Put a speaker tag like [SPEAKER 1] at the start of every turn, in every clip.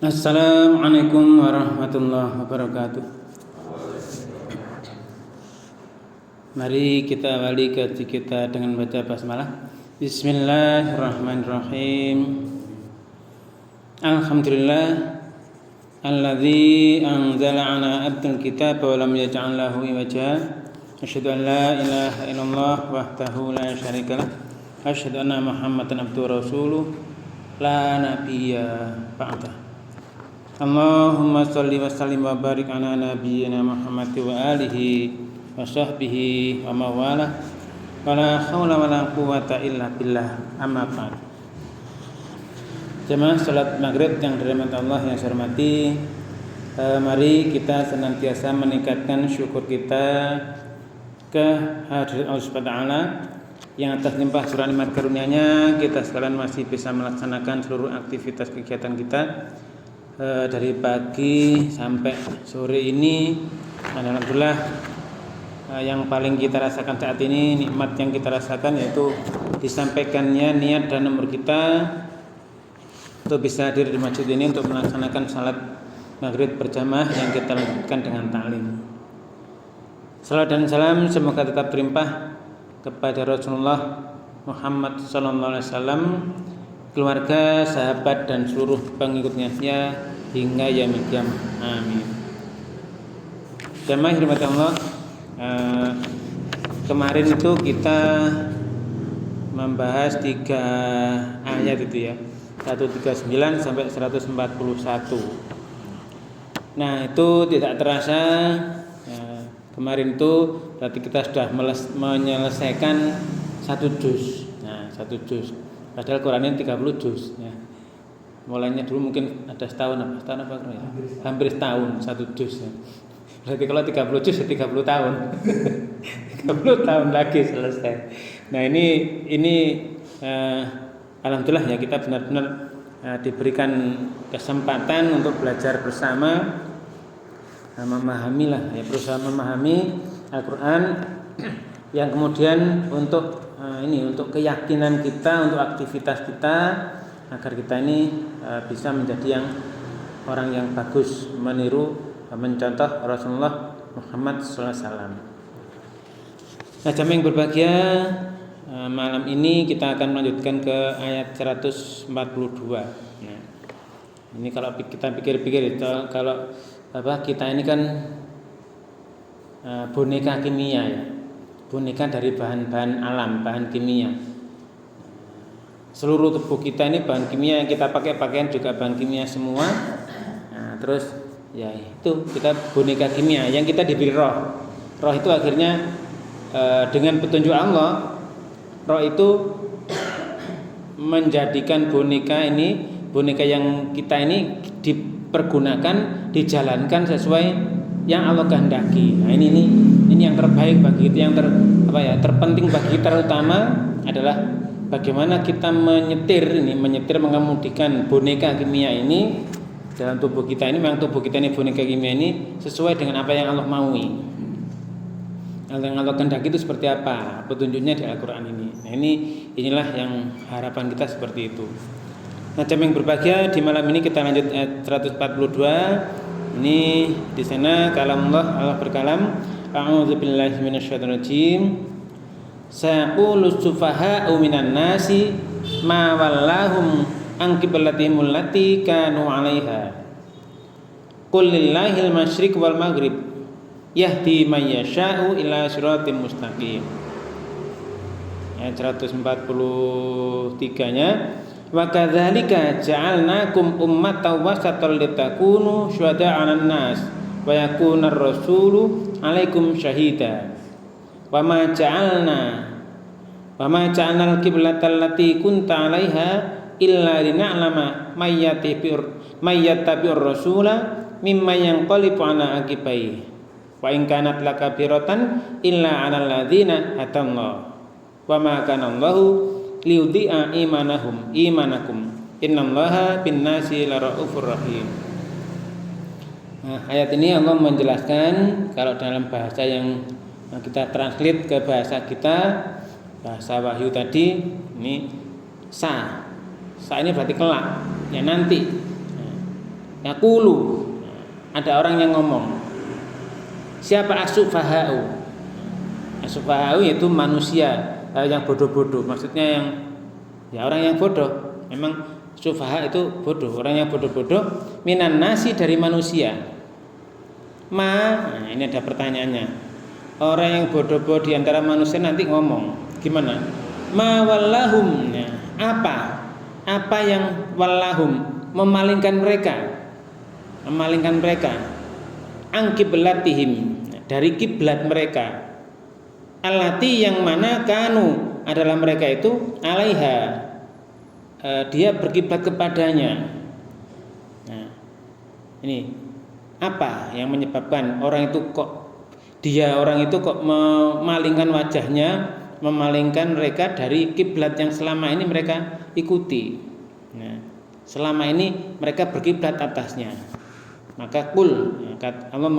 [SPEAKER 1] Assalamualaikum warahmatullahi wabarakatuh. Mari kita awali kaji kita dengan baca basmalah. Bismillahirrahmanirrahim. Alhamdulillah alladzi anzala ala abdil kitab wa lam yaj'al lahu iwaja. Asyhadu an la ilaha illallah wahdahu la syarikalah. Asyhadu anna Muhammadan abduhu wa rasuluh la nabiyya ba'dah. Allahumma salli wa sallim wa barik ala nabiyyina Muhammad wa alihi wa sahbihi wa mawalah wa la hawla wa la quwata illa billah amma ba'd. Jemaah salat maghrib yang dirahmati Allah yang saya hormati, mari kita senantiasa meningkatkan syukur kita ke hadirat Allah Subhanahu wa taala yang atas limpah curah nikmat karunia-Nya kita sekalian masih bisa melaksanakan seluruh aktivitas kegiatan kita dari pagi sampai sore ini. Alhamdulillah, yang paling kita rasakan saat ini, nikmat yang kita rasakan yaitu disampaikannya niat dan nomor kita untuk bisa hadir di masjid ini untuk melaksanakan salat maghrib berjamaah yang kita lanjutkan dengan ta'lim. Salam dan salam semoga tetap terlimpah kepada Rasulullah Muhammad SAW, keluarga, sahabat dan seluruh pengikutnya hingga yaumil qiyamah. Amin. Jamaah hormat Allah, kemarin itu kita membahas 3 ayat itu ya, 139 sampai 141. Nah, itu tidak terasa kemarin itu berarti kita sudah menyelesaikan 1 juz. Nah, 1 juz. Padahal Quran ini 30 juz ya. Mulainya dulu mungkin ada setahun apa ya? Hampir setahun 1 juz ya. Berarti kalau 30 juz ya 30 tahun. 30 tahun lagi selesai. Nah, ini alhamdulillah ya, kita benar-benar diberikan kesempatan untuk belajar bersama, memahami berusaha memahami Al-Quran yang kemudian untuk untuk keyakinan kita, untuk aktivitas kita, agar kita ini bisa menjadi orang yang bagus, meniru, mencontoh Rasulullah Muhammad SAW. Nah, jamaah yang berbahagia, malam ini kita akan melanjutkan ke ayat 142. Nah, ini kalau kita pikir-pikir, kalau kita ini kan boneka kimia ya. Boneka dari bahan-bahan alam, bahan kimia. Seluruh tubuh kita ini bahan kimia, yang kita pakai pakaian juga bahan kimia semua. Nah, terus ya itu kita boneka kimia yang kita diberi roh. Roh itu akhirnya dengan petunjuk Allah, roh itu menjadikan boneka yang kita ini dipergunakan, dijalankan sesuai yang Allah kehendaki. Nah, ini yang terbaik bagi kita, yang terpenting bagi kita, terutama adalah bagaimana kita menyetir, mengemudikan boneka kimia ini dalam tubuh kita ini. Memang tubuh kita ini boneka kimia ini sesuai dengan apa yang Allah maui. Yang Allah kehendaki itu seperti apa petunjuknya di Al-Quran ini. Nah, inilah yang harapan kita seperti itu. Nah, jamaah yang berbahagia, di malam ini kita lanjut ayat 142. Ini di sana kalamullah, Allah berkalam, a'udzubillahi minasyaitonir rajim. Saqulu sufaha'u minan nasi ma wallahum an qiblatihim allati kanu 'alaiha. Qul lillahil masyriq wal maghrib yahdi may yasha'u ila siratim mustaqim. Ayat 143-nya, wa kadzalika ja'alnakum ummatan wasatan litakunu syuhada'a 'alan nas wa yakunar rasulu 'alaikum syahida. Wa ma ja'alna al-qiblata allati kunta 'alaiha illa lina'lama may yattabi'ur rasula mimma yanqalibu 'ala aqibaihi wa in kanat lakabiratan illa 'alal ladzina hatallahu wa ma kana Allahu liudhi'a imanakum innallaha binnasi laraufur rahim. Nah, ayat ini Allah menjelaskan, kalau dalam bahasa yang kita translate ke bahasa kita, bahasa wahyu tadi, ini sa ini berarti kelak, ya nanti. yaqulu, ada orang yang ngomong. Siapa as-sufaha'u? As-sufaha'u itu manusia yang bodoh-bodoh. Maksudnya yang orang yang bodoh. Memang sufaha itu bodoh, orang yang bodoh-bodoh minan nasi dari manusia. Nah, ini ada pertanyaannya. Orang yang bodoh-bodoh di antara manusia nanti ngomong, gimana? Ma wallahum, apa yang wallahum memalingkan mereka ang kiblatihim, dari kiblat mereka, allati yang mana kanu adalah mereka itu alaiha, dia berkiblat kepadanya. Nah, ini apa yang menyebabkan orang itu kok memalingkan wajahnya, memalingkan mereka dari kiblat yang selama ini mereka ikuti. Nah, selama ini mereka berkiblat atasnya. Maka kul, Allah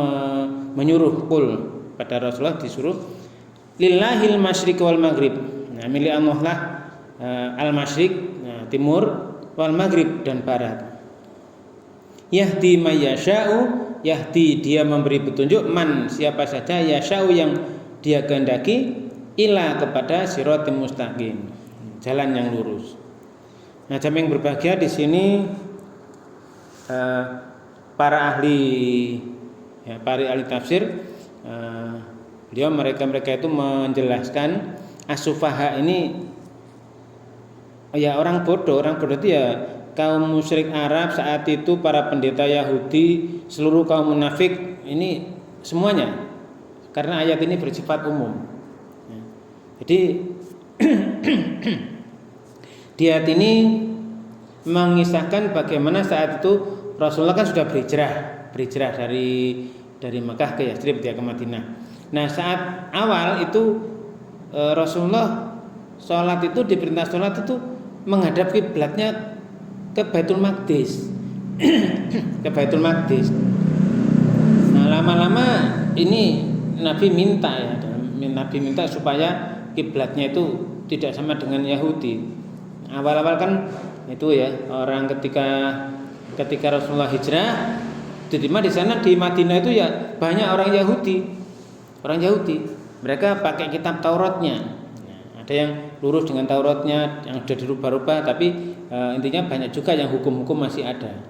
[SPEAKER 1] menyuruh kul pada Rasulullah, disuruh lillahil masyriq wal maghrib. Nah, milik Allah lah al masyriq, timur, wal maghrib, dan barat. Yahdi mayyasha'u, yahdi dia memberi petunjuk, man siapa saja, yasha'u yang dia kehendaki, ila kepada siratim mustaqim, jalan yang lurus. Nah, jamaah yang berbahagia, di sini para ahli tafsir, mereka itu menjelaskan as-sufaha ini ya orang bodoh itu ya kaum musyrik Arab saat itu, para pendeta Yahudi, seluruh kaum munafik, ini semuanya, karena ayat ini bersifat umum. Jadi di ayat ini mengisahkan bagaimana saat itu Rasulullah kan sudah berhijrah dari Mekah ke Yatsrib, dia ke Madinah. Nah, saat awal itu Rasulullah sholat itu, diperintah sholat itu menghadap kiblatnya ke Baitul Maqdis. Ke Baitul Maqdis. Nah, lama-lama ini Nabi minta supaya kiblatnya itu tidak sama dengan Yahudi. Awal-awal kan itu ya, orang ketika Rasulullah hijrah, diterima di sana di Madinah itu ya banyak orang Yahudi. Mereka pakai kitab Tauratnya. Ada yang lurus dengan Tauratnya, yang sudah dirubah-rubah, tapi intinya banyak juga yang hukum-hukum masih ada.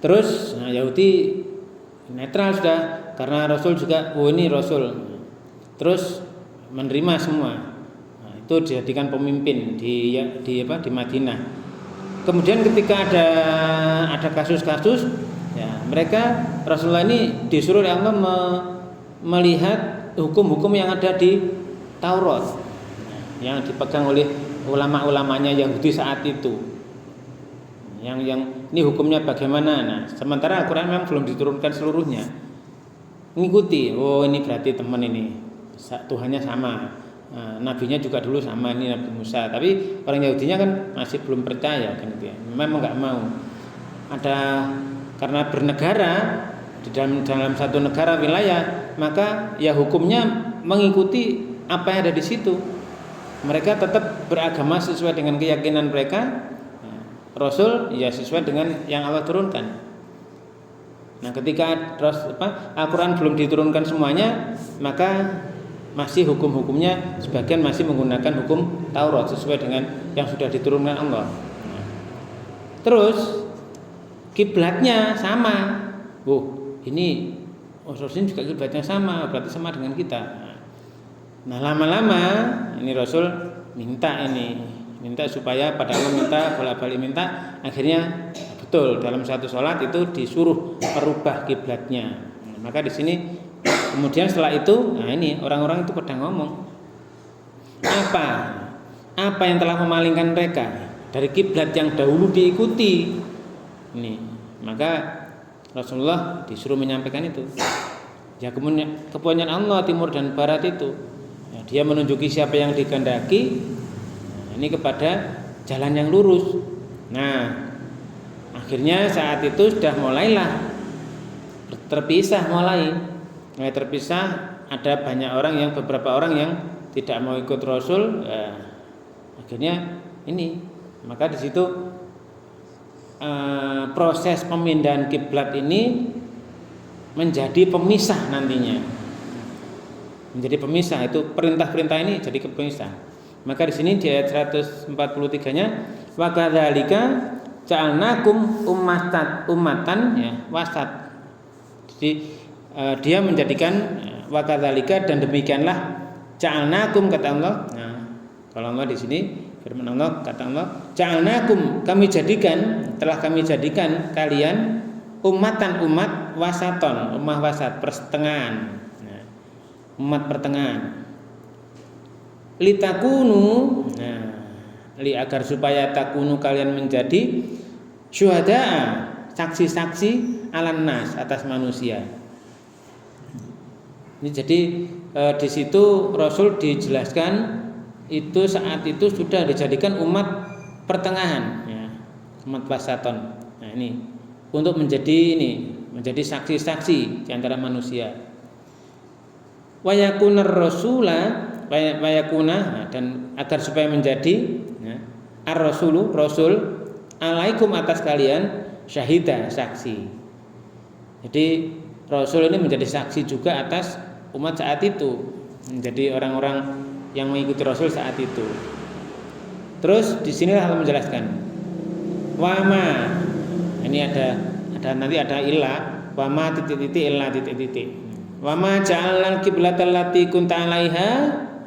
[SPEAKER 1] Terus Yahudi netral sudah, karena Rasul juga, ini Rasul. Terus menerima semua. Nah, itu dijadikan pemimpin di Madinah. Kemudian ketika ada kasus-kasus, ya mereka, Rasulullah ini disuruh oleh Allah melihat hukum-hukum yang ada di Taurat, yang dipegang oleh ulama-ulamanya Yahudi saat itu. Yang ini hukumnya bagaimana? Nah, sementara Al-Quran memang belum diturunkan seluruhnya. Mengikuti, ini berarti teman ini, Tuhannya sama, nabinya juga dulu sama, ini Nabi Musa. Tapi orang Yahudinya kan masih belum percaya kan gitu ya. Memang nggak mau. Karena bernegara di dalam satu negara wilayah, maka ya hukumnya mengikuti apa yang ada di situ. Mereka tetap beragama sesuai dengan keyakinan mereka. Rasul ya sesuai dengan yang Allah turunkan. Nah, ketika Al-Quran belum diturunkan semuanya, maka masih hukum-hukumnya sebagian masih menggunakan hukum Taurat sesuai dengan yang sudah diturunkan Allah. Terus kiblatnya sama. Ini Rasul juga kiblatnya sama, berarti sama dengan kita. Nah, lama-lama ini Rasul minta supaya pada Allah minta, bolak-balik minta, akhirnya betul dalam satu sholat itu disuruh merubah kiblatnya. Nah, maka di sini kemudian setelah itu, ini orang-orang itu pada ngomong, apa yang telah memalingkan mereka dari kiblat yang dahulu diikuti. Ini, maka Rasulullah disuruh menyampaikan itu. Ya, kepunyaan Allah timur dan barat itu. Ya, dia menunjuki siapa yang dikehendaki, ini kepada jalan yang lurus. Nah, akhirnya saat itu sudah mulailah terpisah, mulai terpisah. Ada banyak orang beberapa orang yang tidak mau ikut Rasul. Akhirnya ini, maka di situ proses pemindahan kiblat ini menjadi pemisah nantinya. Menjadi pemisah, itu perintah-perintah ini jadi pemisah. Maka di sini di ayat 143-nya wa kadzalika ja'alnakum ummatan ya wasat. Jadi dia menjadikan wa kadzalika, dan demikianlah ja'alnakum kata Allah. Nah, kalau Allah di sini firman Allah, kata Allah, ja'alnakum, telah kami jadikan kalian ummatan, umat wasaton, ummah wasat, pertengahan. Nah, umat pertengahan. Litakunu, agar supaya takunu, kalian menjadi syuhada'a, saksi-saksi alan nas, atas manusia. Ini jadi di situ Rasul dijelaskan itu saat itu sudah dijadikan umat pertengahan, ya, umat wasaton. Nah ini untuk menjadi saksi-saksi di antara manusia. Wayakunar rasula, wayakuna, dan agar supaya menjadi ya, ar-rasulu, rasul, alaikum, atas kalian, syahida, saksi. Jadi Rasul ini menjadi saksi juga atas umat saat itu, menjadi orang-orang yang mengikuti Rasul saat itu. Terus di sinilah Allah menjelaskan wama, ini ada nanti ada ilah, wama titik-titik ilah titik-titik, wama ja'alnal qiblatal lati kunta 'alaiha,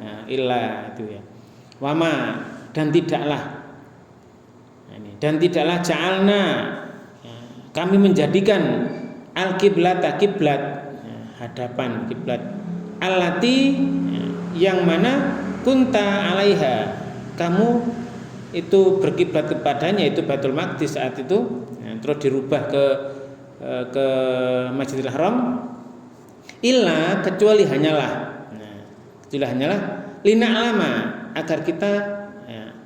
[SPEAKER 1] nah, ilah itu ya, wama, dan tidaklah, dan tidaklah ja'alna, kami menjadikan al-qiblata, kiblat, hadapan kiblat, allati, yang mana kunta 'alaiha, kamu itu berkiblat kepadanya, itu Baitul Maqdis saat itu, terus dirubah ke Masjidil Haram, illa, kecuali hanyalah, lina'lama, agar kita,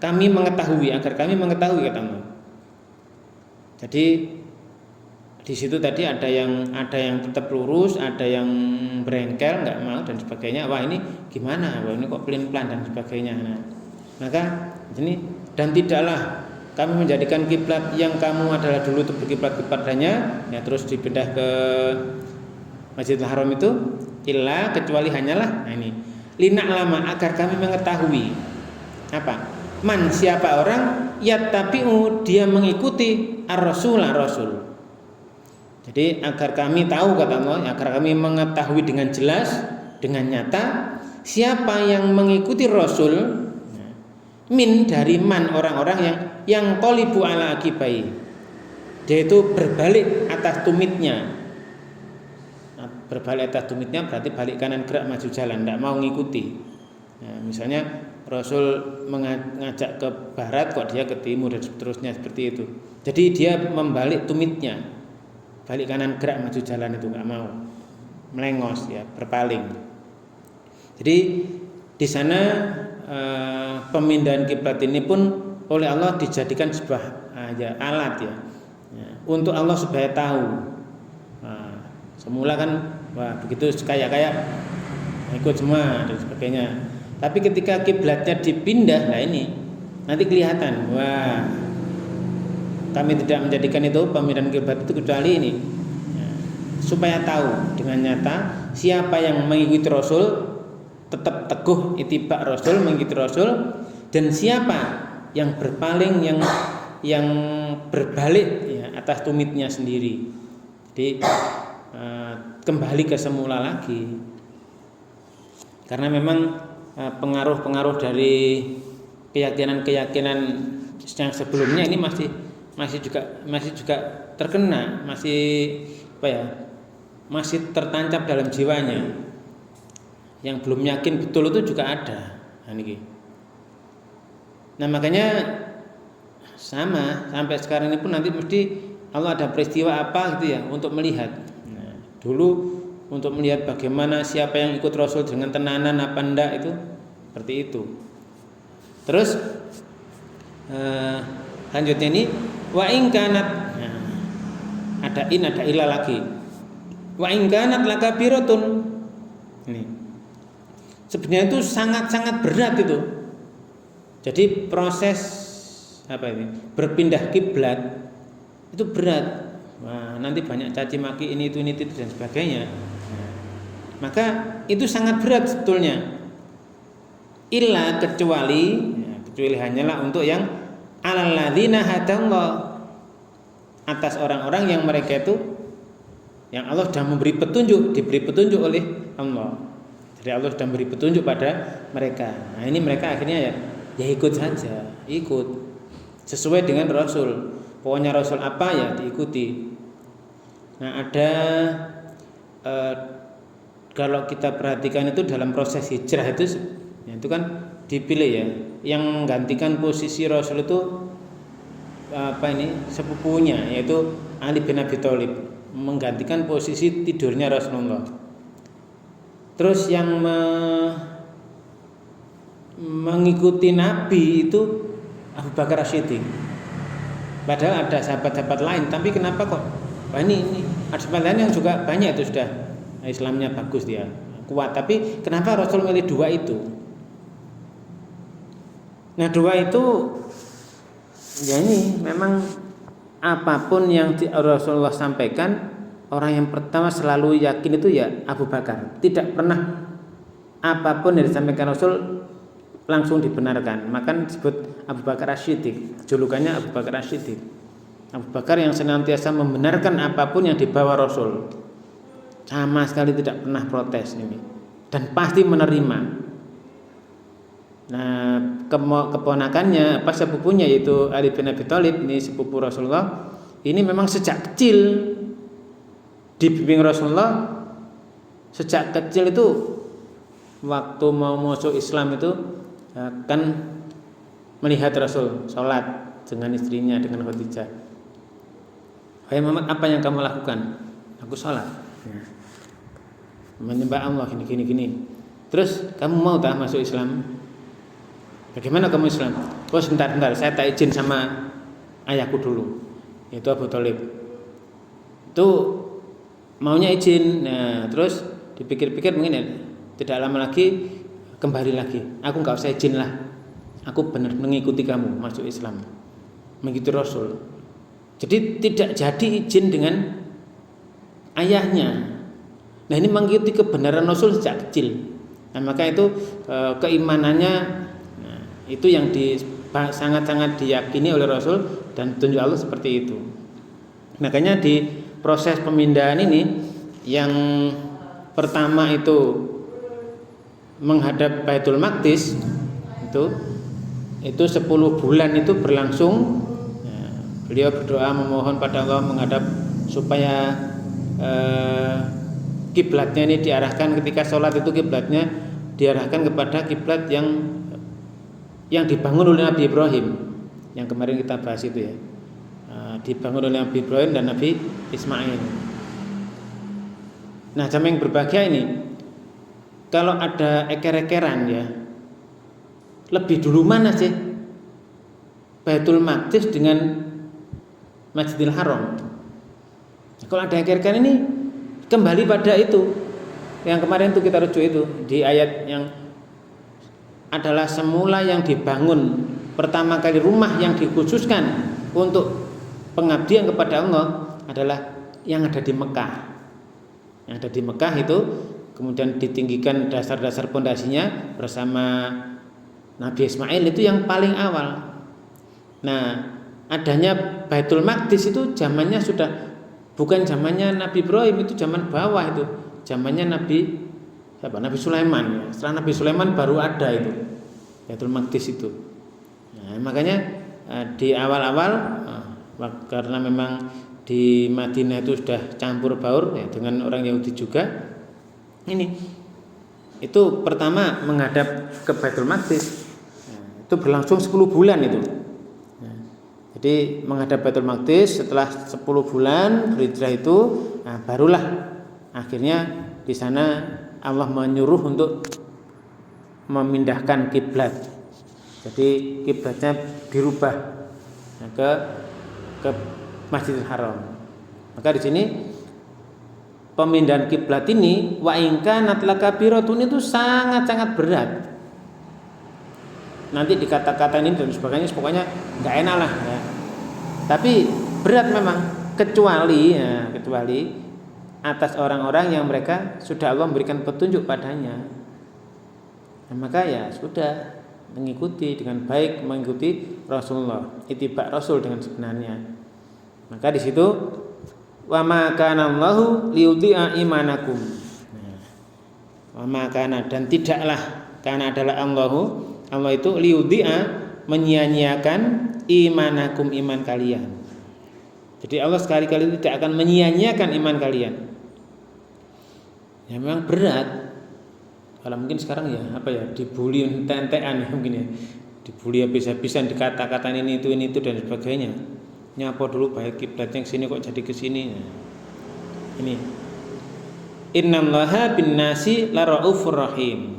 [SPEAKER 1] kami mengetahui, kata Allah. Jadi di situ tadi ada yang tetap lurus, ada yang berengkel, nggak mau dan sebagainya. Wah ini gimana? Wah ini kok pelin-pelan dan sebagainya. Nah, maka ini, dan tidaklah kami menjadikan kiblat yang kamu adalah dulu itu berkiblat kepadanya, ya, terus dipindah ke Masjidil Haram itu, illa, kecuali hanyalah, nah ini, lina'lama, agar kami mengetahui apa? Man, siapa orang yattabi'u, dia mengikuti ar-rasul. Jadi agar kami tahu, kata Allah, agar kami mengetahui dengan jelas, dengan nyata, siapa yang mengikuti Rasul, min, dari man, orang-orang yang qalibu ala aqibai, dia itu berbalik atas tumitnya. Nah, berbalik atas tumitnya berarti balik kanan gerak maju jalan, tidak mau ngikuti. Nah, misalnya Rasul mengajak ke barat, kok dia ke timur dan seterusnya, seperti itu. Jadi dia membalik tumitnya, balik kanan gerak maju jalan, itu nggak mau, melengos, ya, berpaling. Jadi di sana pemindahan kiblat ini pun oleh Allah dijadikan sebuah alat, ya, untuk Allah supaya tahu. Nah, semula kan wah begitu kaya ikut semua dan sebagainya. Tapi ketika kiblatnya dipindah, nah ini nanti kelihatan, wah kami tidak menjadikan itu pemindahan kiblat itu kecuali ini, ya, supaya tahu dengan nyata siapa yang mengikuti Rasul, tetap teguh ittiba Rasul, mengikuti Rasul, dan siapa yang berpaling, yang berbalik, ya, atas tumitnya sendiri. Jadi kembali ke semula lagi, karena memang pengaruh-pengaruh dari keyakinan-keyakinan yang sebelumnya ini masih juga terkena, masih tertancap dalam jiwanya. Yang belum yakin betul itu juga ada. Nah makanya sama sampai sekarang ini pun nanti mesti Allah ada peristiwa apa gitu ya untuk melihat. Nah, dulu untuk melihat bagaimana siapa yang ikut Rasul dengan tenanan apa enggak, itu seperti itu. Terus lanjutnya ini wa in kanat, ada ila lagi. Wa in kanat lakabiratun. Ini sebenarnya itu sangat-sangat berat itu. Jadi proses berpindah kiblat itu berat. Wah, nanti banyak caci maki ini itu dan sebagainya. Nah, maka itu sangat berat sebetulnya. Illa kecuali hanyalah untuk yang alal ladzina hadallah, atas orang-orang yang mereka itu yang Allah sudah diberi petunjuk oleh Allah. Jadi Allah sudah memberi petunjuk pada mereka. Nah, ini mereka akhirnya ya ikut saja, ikut sesuai dengan Rasul. Pokoknya Rasul apa ya diikuti. Nah, ada kalau kita perhatikan itu dalam proses hijrah itu kan dipilih ya, yang menggantikan posisi Rasul itu sepupunya, yaitu Ali bin Abi Thalib, menggantikan posisi tidurnya Rasulullah. Terus yang mengikuti Nabi itu Abu Bakar As-Siddiq. Padahal ada sahabat-sahabat lain, tapi kenapa kok ini ada sahabat lain yang juga banyak itu sudah Islamnya bagus, dia kuat, tapi kenapa Rasul milih dua itu? Nah, dua itu ya ini memang apapun yang Rasulullah sampaikan, orang yang pertama selalu yakin itu ya Abu Bakar. Tidak pernah apapun yang disampaikan Rasul langsung dibenarkan. Maka disebut Abu Bakar As-Siddiq, julukannya Abu Bakar As-Siddiq. Abu Bakar yang senantiasa membenarkan apapun yang dibawa Rasul, sama sekali tidak pernah protes ini, dan pasti menerima. Nah, keponakannya sepupunya yaitu Ali bin Abi Thalib, ini sepupu Rasulullah, ini memang sejak kecil dibimbing Rasulullah. Sejak kecil itu waktu mau masuk Islam itu kan melihat Rasul sholat dengan istrinya, dengan Khadijah. Hai Muhammad, apa yang kamu lakukan? Aku sholat, menyembah Allah gini. Terus kamu mau tak masuk Islam? Bagaimana kamu Islam? Oh sebentar, saya tak izin sama ayahku dulu, yaitu Abu Thalib. Itu maunya izin. Nah, terus dipikir-pikir mungkin ya, tidak lama lagi kembali lagi. Aku nggak usah izin lah. Aku benar mengikuti kamu masuk Islam, mengikuti Rasul. Jadi tidak jadi izin dengan ayahnya. Nah, ini mengikuti kebenaran Rasul sejak kecil. Nah, maka itu keimanannya itu yang sangat-sangat diyakini oleh Rasul dan tunjuk Allah seperti itu. Makanya di proses pemindahan ini yang pertama itu menghadap Baitul Maqdis itu 10 bulan itu berlangsung. Beliau berdoa memohon pada Allah menghadap supaya kiblatnya ini diarahkan ketika sholat itu, kiblatnya diarahkan kepada kiblat yang dibangun oleh Nabi Ibrahim, yang kemarin kita bahas itu ya, dibangun oleh Nabi Ibrahim dan Nabi Ismail. Nah, jamaah yang berbahagia ini, kalau ada eker-ekeran ya, lebih dulu mana sih Baitul Maqdis dengan Masjidil Haram? Kalau ada eker-ekeran ini, kembali pada itu yang kemarin itu kita rujuk itu di ayat yang adalah semula yang dibangun pertama kali, rumah yang dikhususkan untuk pengabdian kepada Allah adalah yang ada di Mekah. Yang ada di Mekah itu kemudian ditinggikan dasar-dasar pondasinya bersama Nabi Ismail, itu yang paling awal. Nah, adanya Baitul Maqdis itu zamannya sudah bukan zamannya Nabi Ibrahim, itu zaman bawah, itu zamannya Nabi Sulaiman. Setelah Nabi Sulaiman baru ada itu Baitul Maqdis itu. Nah, makanya di awal-awal karena memang di Madinah itu sudah campur baur ya, dengan orang Yahudi juga. Itu pertama menghadap ke Baitul Maqdis. Itu berlangsung 10 bulan itu. Jadi menghadap Baitul Maqdis setelah 10 bulan berhijrah itu, barulah akhirnya di sana Allah menyuruh untuk memindahkan kiblat. Jadi kiblatnya dirubah ke Masjidil Haram. Maka di sini pemindahan kiblat ini wa in kanat lakabiratun itu sangat-sangat berat. Nanti dikata-katain ini dan sebagainya, pokoknya enggak enak lah ya. Tapi berat memang, kecuali atas orang-orang yang mereka sudah Allah memberikan petunjuk padanya. Nah, maka ya sudah mengikuti dengan baik, mengikuti Rasulullah, ittiba Rasul dengan sebenarnya. Maka di situ wa ma kana Allahu liyudhi'a imanakum. Wa ma kana, dan tidaklah, karena adalah Allah itu liyudhi'a, menyia-nyiakan imanakum, iman kalian. Jadi Allah sekali-kali tidak akan menyia-nyiakan iman kalian. Ya memang berat. Kalau mungkin sekarang ya dibully entek-entekan ya mungkin ya. Dibully habis-habisan, dikata-katain ini itu dan sebagainya. Nyapa dulu baik kiblatnya ke sini kok jadi ke sini. Nah, ini. Innallaha bin-nasi laraufur rahim.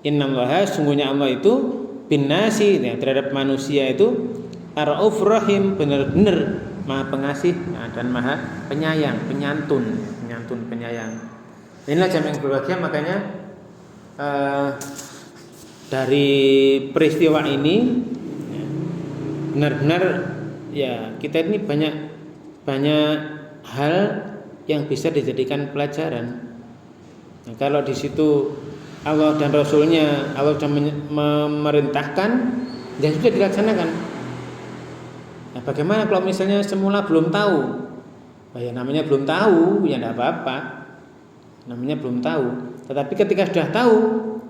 [SPEAKER 1] Innallaha, sungguhnya Allah itu bin-nasi, ya, terhadap manusia itu laraufur rahim, benar-benar Maha pengasih dan Maha penyayang, penyantun, penyayang. Inilah jamaah yang berbahagia. Makanya dari peristiwa ini benar-benar ya kita ini banyak hal yang bisa dijadikan pelajaran. Nah, kalau di situ Allah dan Rasulnya, Allah sudah memerintahkan, ya sudah dilaksanakan. Nah, bagaimana kalau misalnya semula belum tahu? Ya namanya belum tahu, ya tidak apa-apa. Namanya belum tahu. Tetapi ketika sudah tahu,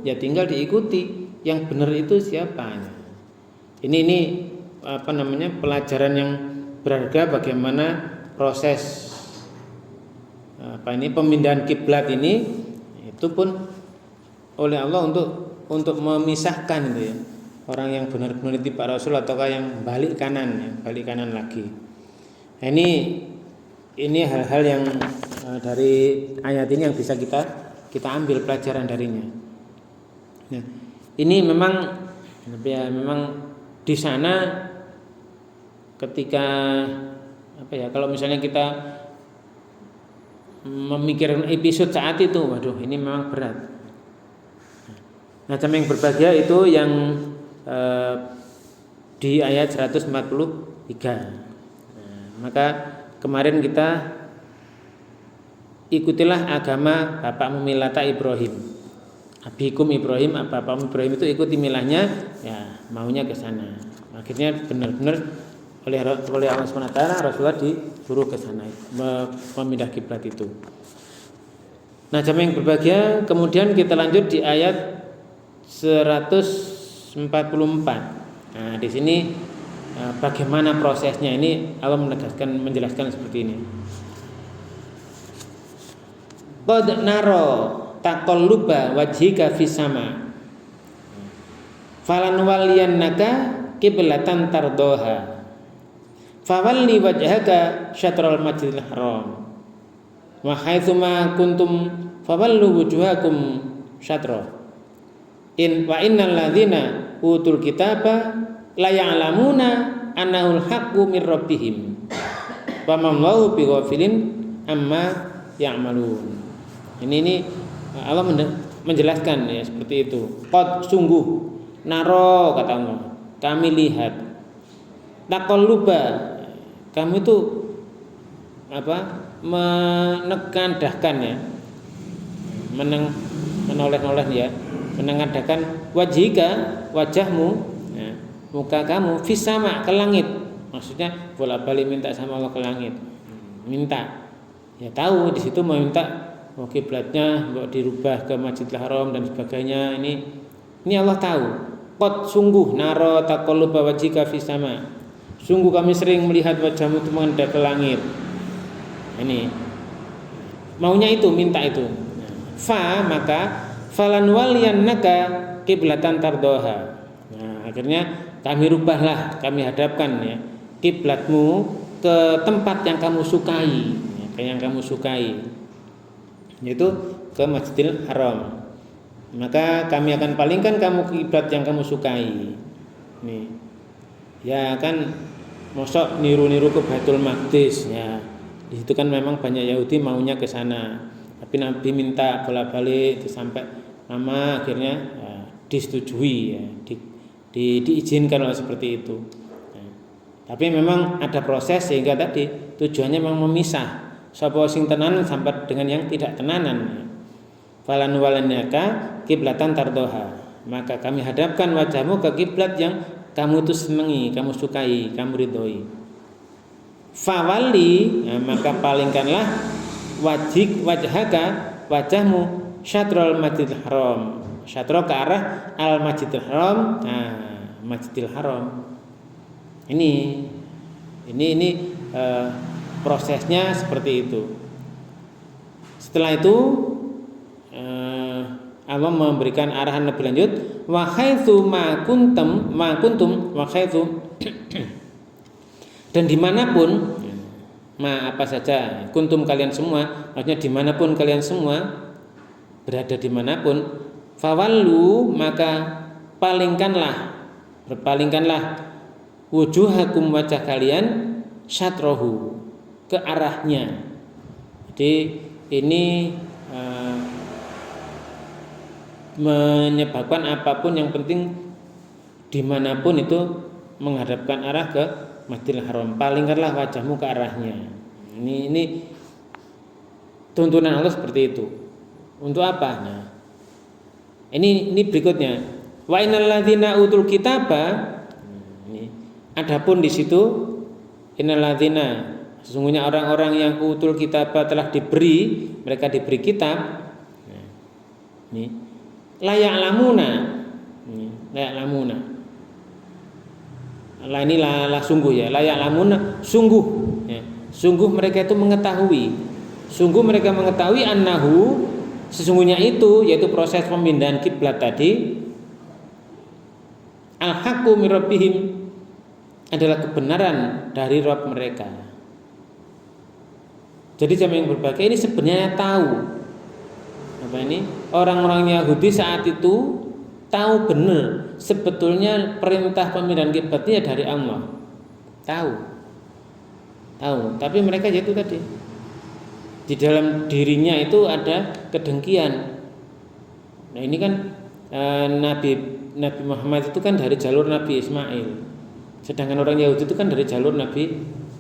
[SPEAKER 1] ya tinggal diikuti. Yang benar itu siapanya. Ini pelajaran yang berharga, bagaimana proses pemindahan kiblat ini itu pun oleh Allah untuk memisahkan itu ya. Orang yang benar-benar ittiba Rasul ataukah yang balik kanan lagi. Nah, ini hal-hal yang dari ayat ini yang bisa kita ambil pelajaran darinya. Nah, ini memang di sana ketika kalau misalnya kita memikirkan episode saat itu, waduh ini memang berat. Nah, yang berbahagia itu yang di ayat 143. Nah, maka kemarin kita ikutilah agama bapakmu millata Ibrahim. Abikum Ibrahim, bapakmu Ibrahim itu ikuti milahnya, ya maunya ke sana. Akhirnya benar-benar oleh Allah SWT Rasulullah disuruh ke sana memindah kiblat itu. Nah, jamaah yang berbahagia, kemudian kita lanjut di ayat 144. Nah, di sini bagaimana prosesnya ini Allah menjelaskan seperti ini. Qad naro taqalluba wajhika fis sama. Falan waliyannaka qiblatan tardoha. Fawalli wajhaka syatral masjidil haram. Wa haitsuma kuntum fawallu wujuhakum syatra. Wa innal ladzina utul kitaba la ya'lamuna annahul haqqu mir rabbihim. Wa mallahu bighafilin amma ya'malun. Ini Allah menjelaskan ya seperti itu. Qad sungguh naro kata Allah, kami lihat. Taqalluba, kamu itu menengadahkan ya. Menoleh-noleh ya. Menengadahkan wajahmu ya, muka kamu fis sama, ke langit. Maksudnya bolak-balik minta sama Allah ke langit. Minta. Ya tahu di situ mau minta kiblatnya mau dirubah ke Masjidil Haram dan sebagainya. Ini Allah tahu. Qad sungguh naro taqalluba wajhika fis sama. Sungguh kami sering melihat wajahmu itu menghadap ke langit. Ini maunya itu, minta itu. Maka falan waliyannaka kiblatan tardoha. Nah, akhirnya kami rubahlah, kami hadapkan ya kiblatmu ke tempat yang kamu sukai, yaitu ke Masjidil Haram. Maka kami akan palingkan kamu ke kiblat yang kamu sukai. Nih, ya kan, mosok niru-niru ke Baitul Maqdis ya. Di situ kan memang banyak Yahudi maunya ke sana. Tapi Nabi minta bolak-balik sampai lama, akhirnya ya, disetujui ya, diizinkan seperti itu. Ya. Tapi memang ada proses sehingga tadi tujuannya memang memisah sapa sing tenanan sampai dengan yang tidak tenanan. Falan walannaka kiblatan tardoha, maka kami hadapkan wajahmu ke kiblat yang kamu itu senangi, kamu sukai, kamu ridhoi. Fawali, maka palingkanlah wajhaka, wajahmu syatrul masjidil haram, syatro ke arah al masjidil haram. Masjidil haram ini prosesnya seperti itu. Setelah itu Allah memberikan arahan lebih lanjut, wa haitsu ma kuntum wa haitsu dan dimanapun apa saja kuntum kalian semua, maksudnya dimanapun kalian semua berada dimanapun, fawallu maka berpalingkanlah wujuhakum wajah kalian syatrohu ke arahnya. Jadi ini menyebabkan apapun yang penting dimanapun itu menghadapkan arah ke Masjidil Haram, palingkanlah wajahmu ke arahnya. Ini tuntunan Allah seperti itu. Untuk apa? Nah, ini berikutnya. Wa innal ladzina utul kitaba. Adapun di situ innal ladzina, sesungguhnya orang-orang yang utul kitaba telah diberi, mereka diberi kitab. Ini la ya'lamuna. La ini la sungguh ya, la ya'lamuna sungguh ya. Sungguh mereka itu mengetahui. Sungguh mereka mengetahui annahu, sesungguhnya itu yaitu proses pemindahan kiblat tadi, al-haqqu mir rabbihim, adalah kebenaran dari Rabb mereka. Jadi jamaah yang berbahagia ini sebenarnya tahu apa ini? Orang-orang Yahudi saat itu tahu benar sebetulnya perintah pemindahan kiblat ini dari Allah. Tahu. Tapi mereka yaitu tadi di dalam dirinya itu ada kedengkian. Nah ini kan Nabi Muhammad itu kan dari jalur Nabi Ismail, sedangkan orang Yahudi itu kan dari jalur Nabi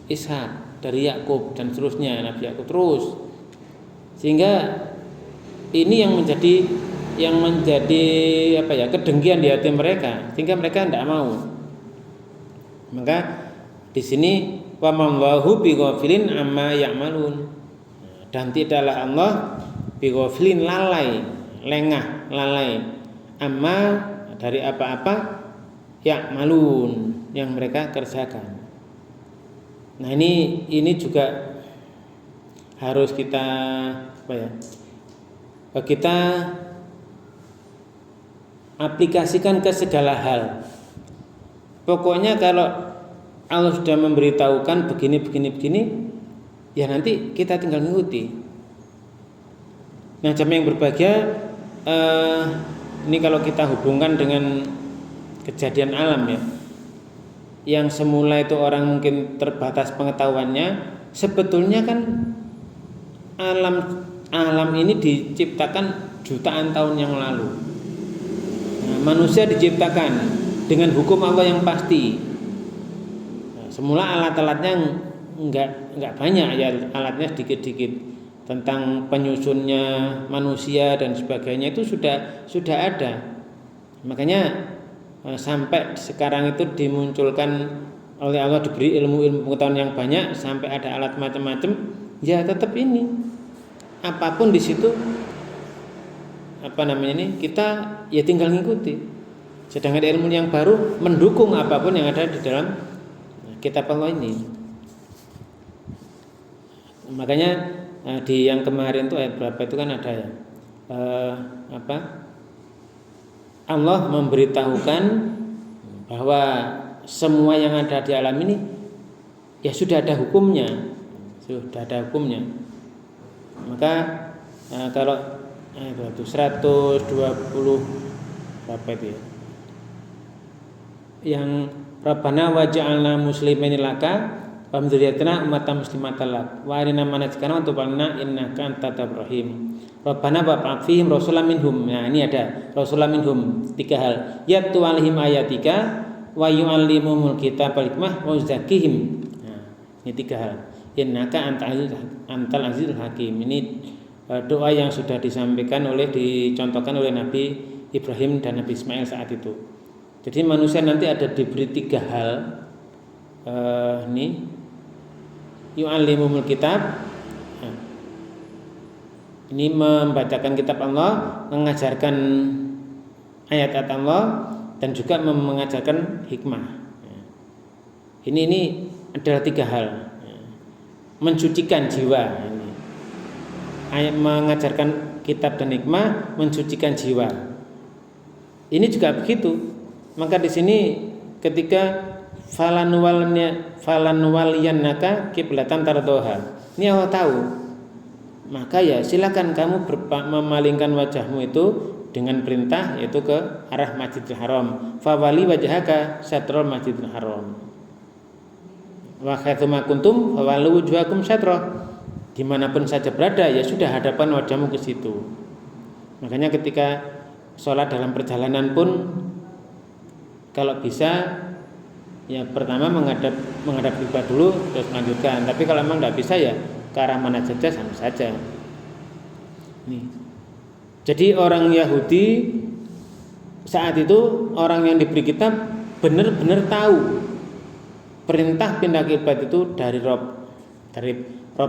[SPEAKER 1] Ishak, dari Yakub dan seterusnya, Nabi Yakub terus, sehingga ini yang menjadi apa ya, kedengkian di hati mereka, sehingga mereka tidak mau. Maka di sini wa mallahu bighafilin amma ya'malun, dan tidaklah Allah bighafilin lengah lalai amma dari apa-apa ya'malun yang mereka kerjakan. Nah ini juga harus kita kita aplikasikan ke segala hal. Pokoknya kalau Allah sudah memberitahukan begini, ya nanti kita tinggal mengikuti. Nah, jamaah yang berbahagia, ini kalau kita hubungkan dengan kejadian alam ya, yang semula itu orang mungkin terbatas pengetahuannya, sebetulnya kan alam ini diciptakan jutaan tahun yang lalu. Nah, manusia diciptakan dengan hukum Allah yang pasti. Semula alat-alatnya enggak banyak ya, alatnya sedikit-sedikit, tentang penyusunnya manusia dan sebagainya itu sudah ada. Makanya sampai sekarang itu dimunculkan oleh Allah, diberi ilmu pengetahuan yang banyak sampai ada alat macam-macam, ya tetap ini apapun di situ kita ya tinggal ngikuti. Sedangkan ilmu yang baru mendukung apapun yang ada di dalam kitab Allah ini. Makanya di yang kemarin itu ayat berapa itu kan ada ya, Allah memberitahukan bahwa semua yang ada di alam ini ya sudah ada hukumnya. Maka kalau itu 120 berapa itu ya, yang Rabbana waj'alna muslimin laka wa min dzurriyyatina ummatan muslimatan lak wa arina manajkana wa tub 'alaina innaka antat-tawwabur rahim. Rabbana ba'ath fihim rasulan minhum. Nah, ini ada rasulan minhum, 3 hal. Yatlu 'alaihim ayatika wa yu'allimumul kitab wal hikmah wa yuzakkihim. Nah, ini 3 hal. Innaka antal azizul hakim. Ini doa yang sudah dicontohkan oleh Nabi Ibrahim dan Nabi Ismail saat itu. Jadi manusia nanti ada diberi 3 hal. Ini yu'allimumul kitab. Ini membacakan kitab Allah, mengajarkan ayat-ayat Allah, dan juga mengajarkan hikmah. Ini adalah 3 hal. Mensucikan jiwa. Ayat mengajarkan kitab dan hikmah, mensucikan jiwa. Ini juga begitu. Maka di sini ketika falanwaliyannaka kiblatan tardoha. Ini Allah tahu. Maka ya silakan kamu memalingkan wajahmu itu dengan perintah, yaitu ke arah Masjidil Haram. Fawali wajhaka syatrul Masjidil Haram. Wa haitsuma kuntum fawallu wujuhakum syatrah. Dimanapun saja berada, ya sudah hadapan wajahmu ke situ. Makanya ketika sholat dalam perjalanan pun, kalau bisa ya pertama menghadap kiblat dulu, terus melanjutkan. Tapi kalau memang tidak bisa ya ke arah mana saja sama saja. Nih. Jadi orang Yahudi saat itu, orang yang diberi kitab benar-benar tahu perintah pindah kiblat itu dari Rob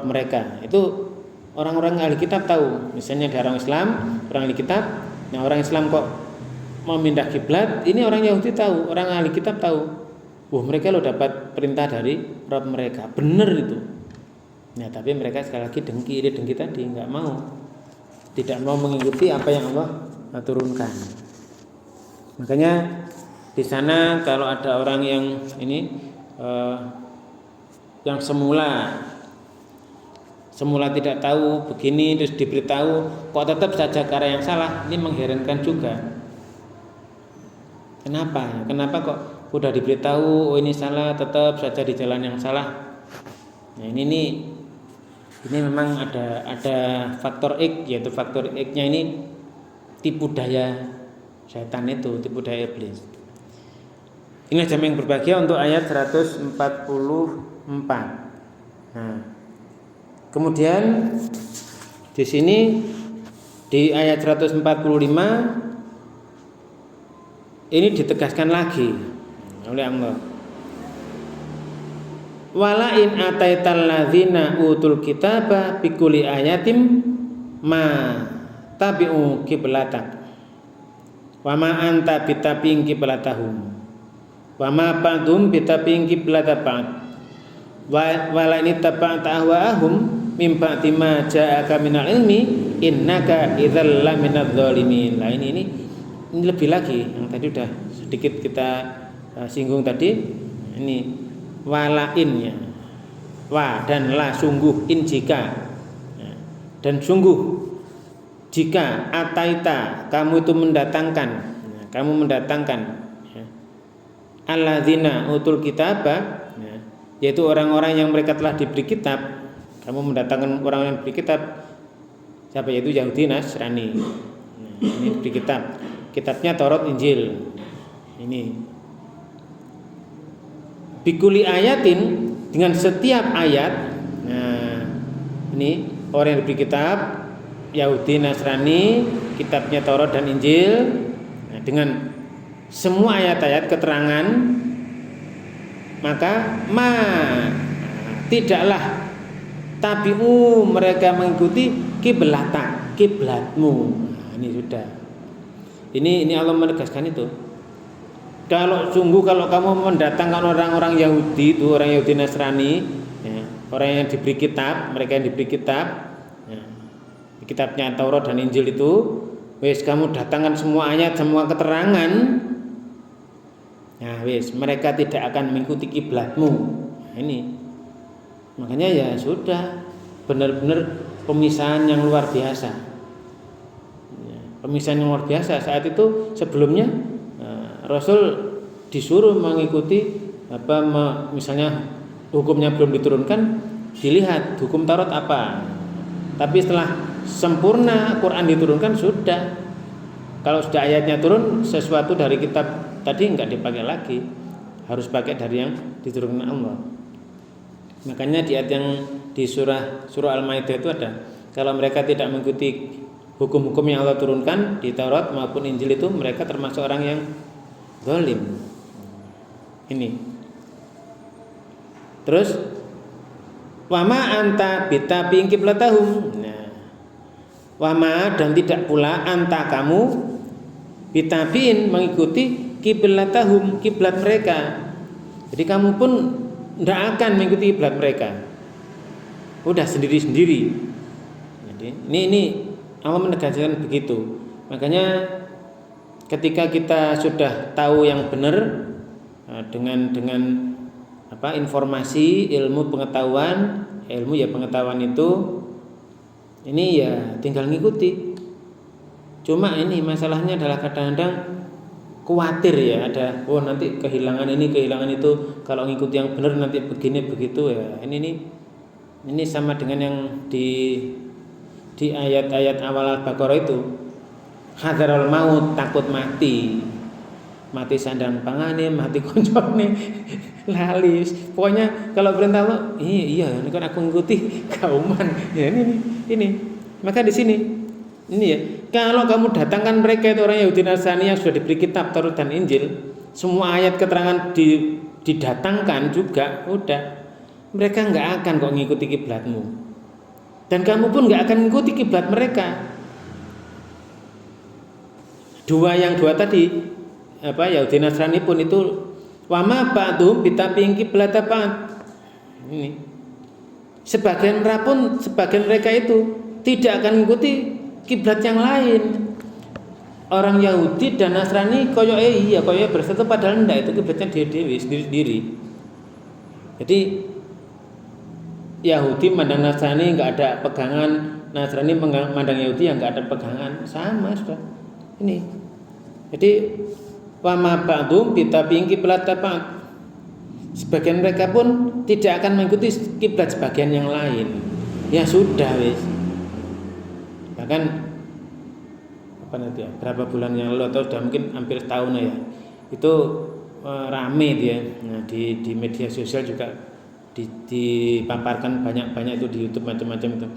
[SPEAKER 1] mereka. Itu orang-orang ahli kitab tahu. Misalnya dari orang Islam, orang ahli kitab. Nah, orang Islam kok mau pindah kiblat, ini orang Yahudi tahu, orang ahli kitab tahu. Mereka lo dapat perintah dari Rob mereka. Benar itu. Nah, tapi mereka sekali lagi dengki tadi, nggak mau, tidak mau mengikuti apa yang Allah turunkan. Makanya di sana kalau ada orang yang yang semula tidak tahu begini, terus diberitahu kok tetap saja ke arah yang salah, ini mengherankan juga. Kenapa kok udah diberitahu ini salah, tetap saja di jalan yang salah? Nah, ini memang ada faktor X, yaitu faktor X-nya ini tipu daya setan itu, tipu daya iblis. Ini jam yang berbahagia untuk ayat 144. Nah, kemudian di sini di ayat 145 ini ditegaskan lagi oleh Allah. Wala in ataital ladzina utul kitaba bikulli ayatim ma tabi'u qiblatak wa ma anta bitabi'in qiblatahum wa ma ba'dhum bitabi'in qiblata ba'd wala in taba'ta ahwa'ahum mim ba'di ma ja'aka minal ilmi innaka idzal laminadz zalimin. Nah, ini lebih lagi yang tadi udah sedikit kita singgung tadi. Ini walainnya, wa dan la sungguh, in jika, dan sungguh jika ataita kamu itu mendatangkan, alladzina utul kitabah, yaitu orang-orang yang mereka telah diberi kitab. Kamu mendatangkan orang yang diberi kitab, siapa? Yaitu Yahudi Nasrani. Ini diberi kitabnya Taurat Injil. Ini bikuli ayatin, dengan setiap ayat. Nah, ini orang yang diberi kitab Yahudi Nasrani, kitabnya Taurat dan Injil. Nah, dengan semua ayat-ayat keterangan, maka tidaklah tabi'u mereka mengikuti kiblatmu. Nah, ini sudah. Ini Allah menegaskan itu. Kalau kamu mendatangkan orang-orang Yahudi itu, orang Yahudi Nasrani, ya, orang yang diberi kitab, mereka yang diberi kitab, ya, kitabnya Taurat dan Injil itu, kamu datangkan semua ayat, semua keterangan, ya mereka tidak akan mengikuti kiblatmu. Nah, ini, makanya ya sudah, benar-benar pemisahan yang luar biasa. Ya, pemisahan yang luar biasa. Saat itu sebelumnya Rasul disuruh mengikuti misalnya hukumnya belum diturunkan, dilihat hukum Taurat apa. Tapi setelah sempurna Quran diturunkan sudah. Kalau sudah ayatnya turun, sesuatu dari kitab tadi enggak dipakai lagi. harus pakai dari yang diturunkan Allah. Makanya di ayat yang di surah Al-Maidah itu ada, kalau mereka tidak mengikuti hukum-hukum yang Allah turunkan di Taurat maupun Injil itu, mereka termasuk orang yang zalim. Ini. Terus wama anta bitabi'in qiblatahum. Nah, wama dan tidak pula anta kamu bitabi'in mengikuti qiblatahum, kiblat mereka. Jadi kamu pun tidak akan mengikuti kiblat mereka. Udah sendiri-sendiri. Jadi ini Allah menegaskan begitu. Makanya ketika kita sudah tahu yang benar dengan informasi, ilmu pengetahuan itu, ini ya tinggal ngikuti. Cuma ini masalahnya adalah kadang-kadang khawatir ya, ada nanti kehilangan itu, kalau ngikuti yang benar nanti begini begitu ya. Ini sama dengan yang di ayat-ayat awal Al-Baqarah itu, hadarul maut, takut mati sandang pangane, mati koncone, lalis. Pokoknya kalau perintah Allah, iya ini kan aku ngikuti kauman. Ya ini. Maka di sini ini ya, kalau kamu datangkan mereka itu orang Yahudi Nasrani yang sudah diberi kitab Taurat dan Injil, semua ayat keterangan didatangkan juga, udah mereka nggak akan kok ngikuti kiblatmu, dan kamu pun nggak akan ngikuti kiblat mereka. Dua tadi Yahudi Nasrani pun itu wama ba'dhum bitabi'in qiblata ba'd. Ini sebagian mereka itu tidak akan mengikuti kiblat yang lain. Orang Yahudi dan Nasrani koyoke bersatu, padahal enggak, itu kiblatnya dewi sendiri-sendiri. Jadi Yahudi mandang Nasrani enggak ada pegangan, Nasrani mandang Yahudi yang enggak ada pegangan, sama sudah. Ini. Jadi wa ma ba'dhum bitabi'in qiblata ba'd. Sebagian mereka pun tidak akan mengikuti kiblat sebagian yang lain. Ya sudah wis. Bahkan berapa bulan yang lalu atau sudah mungkin hampir setahun ya, itu rame dia. Nah, di media sosial juga dipaparkan banyak itu di YouTube macam-macam itu.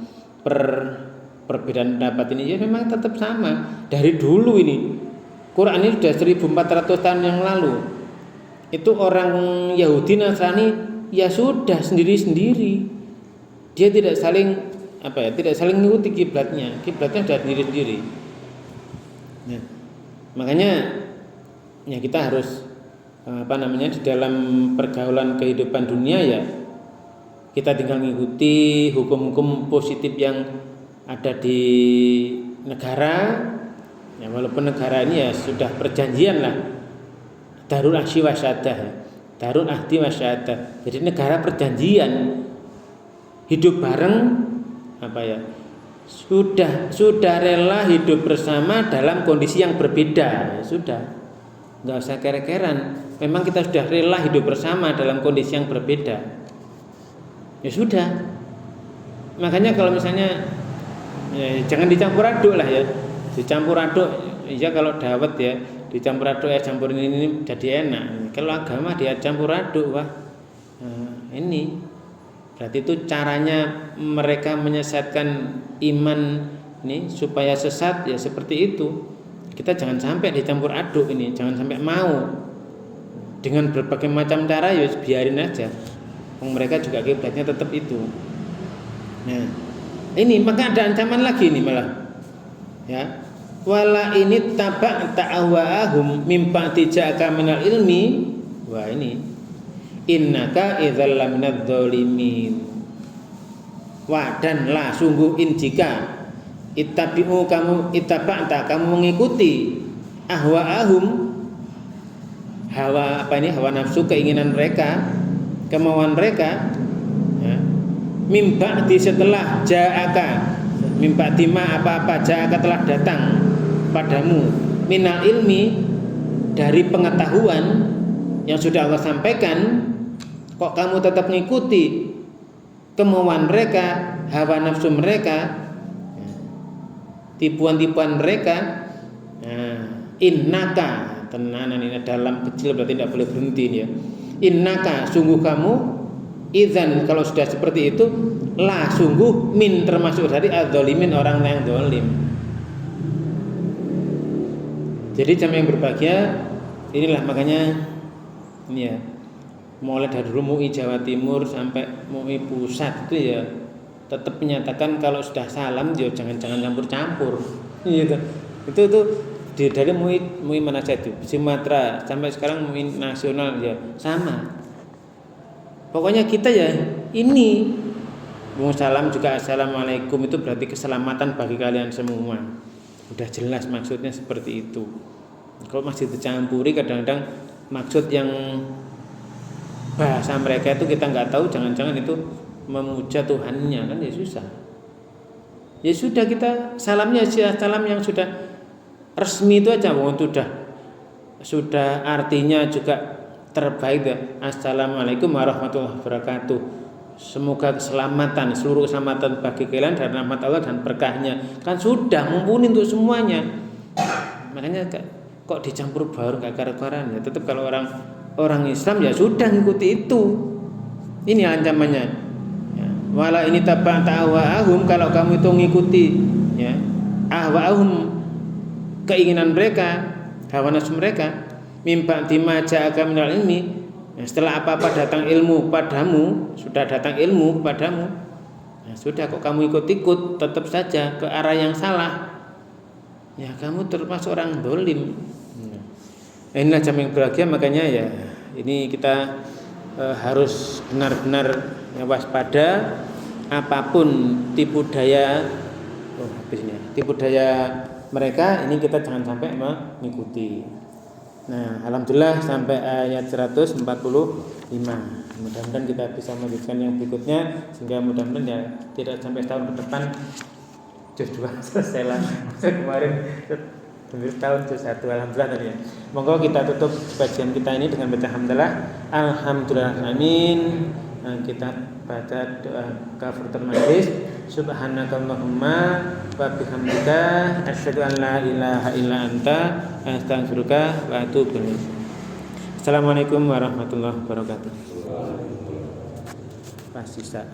[SPEAKER 1] Perbedaan pendapat ini ya memang tetap sama dari dulu ini. Quran ini sudah 1400 tahun yang lalu. Itu orang Yahudi Nasrani ya sudah sendiri-sendiri. Dia tidak saling mengikuti kiblatnya sudah sendiri-sendiri. Nah, makanya ya kita harus di dalam pergaulan kehidupan dunia ya kita tinggal mengikuti hukum-hukum positif yang ada di negara. Ya, walaupun negara ini ya sudah perjanjian lah, darul ahdi wasyahadah. Jadi negara perjanjian hidup bareng sudah rela hidup bersama dalam kondisi yang berbeda. Ya, sudah, nggak usah kere-keran. Memang kita sudah rela hidup bersama dalam kondisi yang berbeda. Ya sudah. Makanya kalau misalnya jangan dicampur aduk lah ya. Dicampur aduk, ya kalau dawet ya dicampur aduk, ya campurin ini jadi enak. Kalau agama dia campur aduk, ini berarti itu caranya mereka menyesatkan iman ini supaya sesat ya seperti itu. Kita jangan sampai dicampur aduk ini, jangan sampai mau dengan berbagai macam cara ya biarin aja. Mereka juga kiblatnya tetap itu. Nah, ini maka ada ancaman lagi ini malah. Ya. Wala ini tabak ta'awahum mimpa tijaka minal ilmi. Wah ini innaka idzal laminadz dzalimin. Wa dan la sungguh jika kamu mengikuti ahwaahum, hawa nafsu, keinginan mereka, kemauan mereka ya. Mimpa di setelah ja'aka, mimpa dima apa-apa ja'aka telah datang padamu minal ilmi, dari pengetahuan yang sudah Allah sampaikan, kok kamu tetap mengikuti kemauan mereka, hawa nafsu mereka, tipuan-tipuan mereka. Innaka tenanan, ini dalam kecil berarti tidak boleh berhenti ya. Innaka sungguh kamu, idzan kalau sudah seperti itu, la sungguh min termasuk dari adzalimin orang yang zalim. Jadi jamaah yang berbahagia, inilah makanya ini ya, mulai dari dulu MUI Jawa Timur sampai MUI pusat itu ya tetap menyatakan kalau sudah salam ya jangan campur-campur. Gitu. Itu dari MUI mana saja itu, Sumatera sampai sekarang MUI nasional ya sama. Pokoknya kita ya ini mau salam juga assalamualaikum itu berarti keselamatan bagi kalian semua. Udah jelas maksudnya seperti itu. Kalau masih dicampuri kadang-kadang maksud yang bahasa mereka itu kita nggak tahu, jangan-jangan itu memuja Tuhannya kan ya susah. Ya sudah kita salamnya salam yang sudah resmi itu aja, sudah artinya juga terbaik ya. Assalamualaikum warahmatullahi wabarakatuh. Semoga keselamatan, seluruh keselamatan bagi kalian dari rahmat Allah dan berkahnya. Kan sudah mumpuni untuk semuanya. Makanya kok dicampur baur gak karu-karuan ya. Tetap kalau orang Islam ya sudah ngikuti itu. Ini ancamannya. Ya. Wala ini tabata ahwaahum, kalau kamu itu ngikuti ya ahwaahum keinginan mereka, hawa nafsu mereka, mimba dimaja agama minal ilmi. Setelah apa-apa datang ilmu padamu, sudah datang ilmu padamu, ya sudah kok kamu ikut-ikut tetap saja ke arah yang salah, ya kamu termasuk orang dolim. Inilah jam yang berbahagia, makanya ya ini kita harus benar-benar ya, waspada apapun tipu daya tipu daya mereka, ini kita jangan sampai mengikuti. Nah, alhamdulillah sampai ayat 145. Mudah-mudahan kita bisa melanjutkan yang berikutnya sehingga mudah-mudahan ya tidak sampai tahun ke depan juz 2 selesai lah. Kemarin tahun juz 1 alhamdulillah tadi ya. Monggo kita tutup kajian kita ini dengan baca hamdalah. Alhamdulillah amin. Nah, kita baca doa kafaratul majlis. Subhanakallahumma wa bihamdika asyhadu an la ilaha illa anta astaghfiruka wa atubu ilaik. Assalamualaikum warahmatullahi wabarakatuh. Pas sisa